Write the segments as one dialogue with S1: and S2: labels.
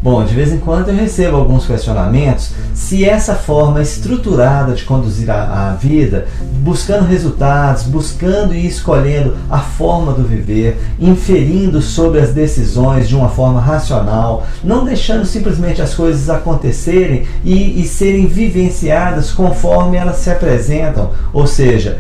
S1: Bom, de vez em quando eu recebo alguns questionamentos se essa forma estruturada de conduzir a vida, buscando resultados, buscando e escolhendo a forma do viver, inferindo sobre as decisões de uma forma racional, não deixando simplesmente as coisas acontecerem e serem vivenciadas conforme elas se apresentam, ou seja,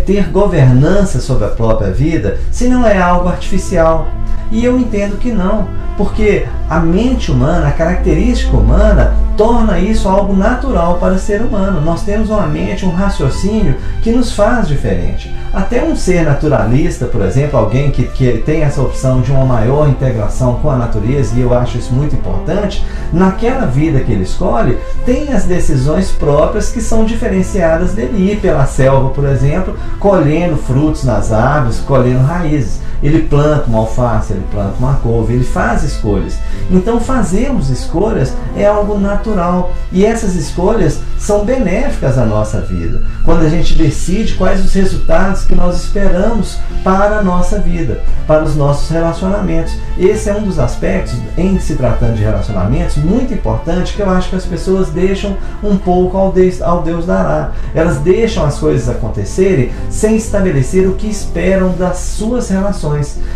S1: ter governança sobre a própria vida, se não é algo artificial. E eu entendo que não, porque a mente humana, a característica humana, torna isso algo natural para o ser humano. Nós temos uma mente, um raciocínio que nos faz diferente. Até um ser naturalista, por exemplo, alguém que tem essa opção de uma maior integração com a natureza, e eu acho isso muito importante, naquela vida que ele escolhe, tem as decisões próprias que são diferenciadas dele. Ir pela selva, por exemplo, colhendo frutos nas árvores, colhendo raízes. Ele planta uma alface, ele planta uma couve, ele faz escolhas. Então fazermos escolhas é algo natural e essas escolhas são benéficas à nossa vida. Quando a gente decide quais os resultados que nós esperamos para a nossa vida, para os nossos relacionamentos. Esse é um dos aspectos, em se tratando de relacionamentos, muito importante, que eu acho que as pessoas deixam um pouco ao Deus dará. Elas deixam as coisas acontecerem sem estabelecer o que esperam das suas relações.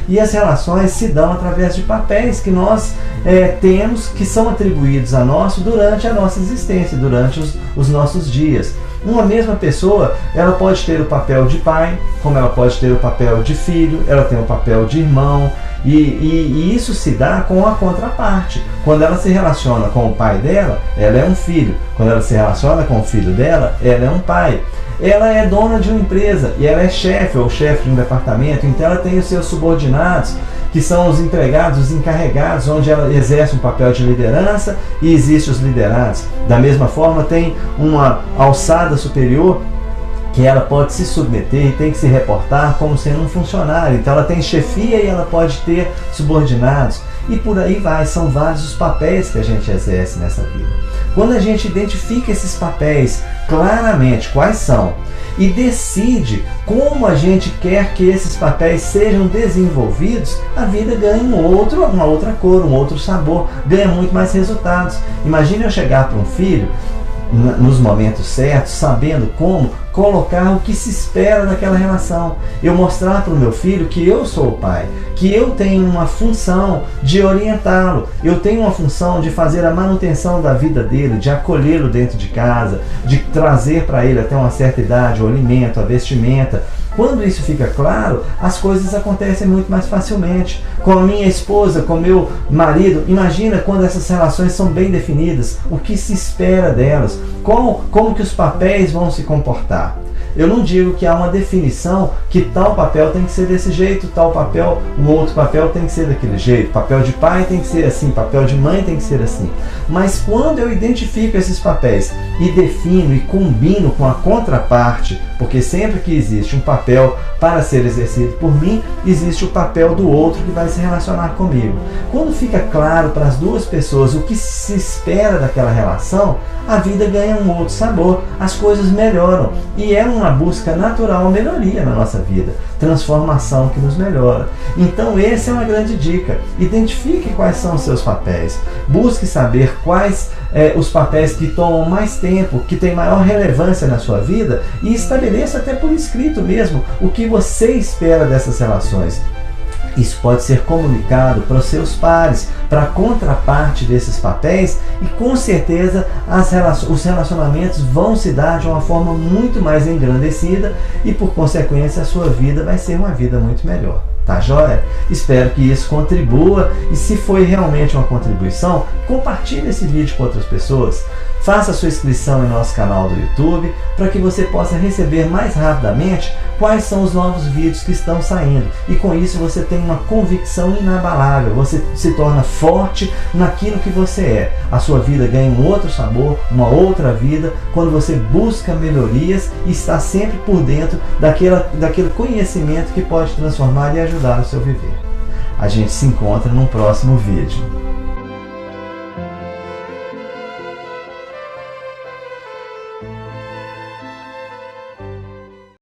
S1: E as relações se dão através de papéis que nós temos, que são atribuídos a nós durante a nossa existência, durante os nossos dias. Uma mesma pessoa, ela pode ter o papel de pai, como ela pode ter o papel de filho, ela tem o papel de irmão, e isso se dá com a contraparte. Quando ela se relaciona com o pai dela, ela é um filho. Quando ela se relaciona com o filho dela, ela é um pai. Ela é dona de uma empresa e ela é chefe ou chefe de um departamento, então ela tem os seus subordinados, que são os empregados, os encarregados, onde ela exerce um papel de liderança e existem os liderados. Da mesma forma, tem uma alçada superior que ela pode se submeter e tem que se reportar como sendo um funcionário. Então ela tem chefia e ela pode ter subordinados. E por aí vai, são vários os papéis que a gente exerce nessa vida. Quando a gente identifica esses papéis claramente, quais são, e decide como a gente quer que esses papéis sejam desenvolvidos, a vida ganha uma outra cor, um outro sabor, ganha muito mais resultados. Imagine eu chegar para um filho, nos momentos certos, sabendo como colocar o que se espera daquela relação. Eu mostrar para o meu filho que eu sou o pai, que eu tenho uma função de orientá-lo, eu tenho uma função de fazer a manutenção da vida dele, de acolhê-lo dentro de casa, de trazer para ele até uma certa idade o alimento, a vestimenta. Quando isso fica claro, as coisas acontecem muito mais facilmente. Com a minha esposa, com o meu marido, imagina quando essas relações são bem definidas, o que se espera delas, como que os papéis vão se comportar. Eu não digo que há uma definição que tal papel tem que ser desse jeito, tal papel, o outro papel tem que ser daquele jeito, papel de pai tem que ser assim, papel de mãe tem que ser assim. Mas quando eu identifico esses papéis e defino e combino com a contraparte, porque sempre que existe um papel para ser exercido por mim, existe o papel do outro que vai se relacionar comigo. Quando fica claro para as duas pessoas o que se espera daquela relação, a vida ganha um outro sabor, as coisas melhoram e é uma busca natural, melhoria na nossa vida, transformação que nos melhora. Então essa é uma grande dica. Identifique quais são os seus papéis, busque saber quais os papéis que tomam mais tempo, que têm maior relevância na sua vida e estabeleça até por escrito mesmo o que você espera dessas relações. Isso pode ser comunicado para os seus pares, para a contraparte desses papéis e com certeza os relacionamentos vão se dar de uma forma muito mais engrandecida e por consequência a sua vida vai ser uma vida muito melhor. Tá joia? Espero que isso contribua e se foi realmente uma contribuição, compartilhe esse vídeo com outras pessoas. Faça sua inscrição em nosso canal do YouTube para que você possa receber mais rapidamente quais são os novos vídeos que estão saindo. E com isso você tem uma convicção inabalável, você se torna forte naquilo que você é. A sua vida ganha um outro sabor, uma outra vida, quando você busca melhorias e está sempre por dentro daquele conhecimento que pode transformar e ajudar o seu viver. A gente se encontra no próximo vídeo.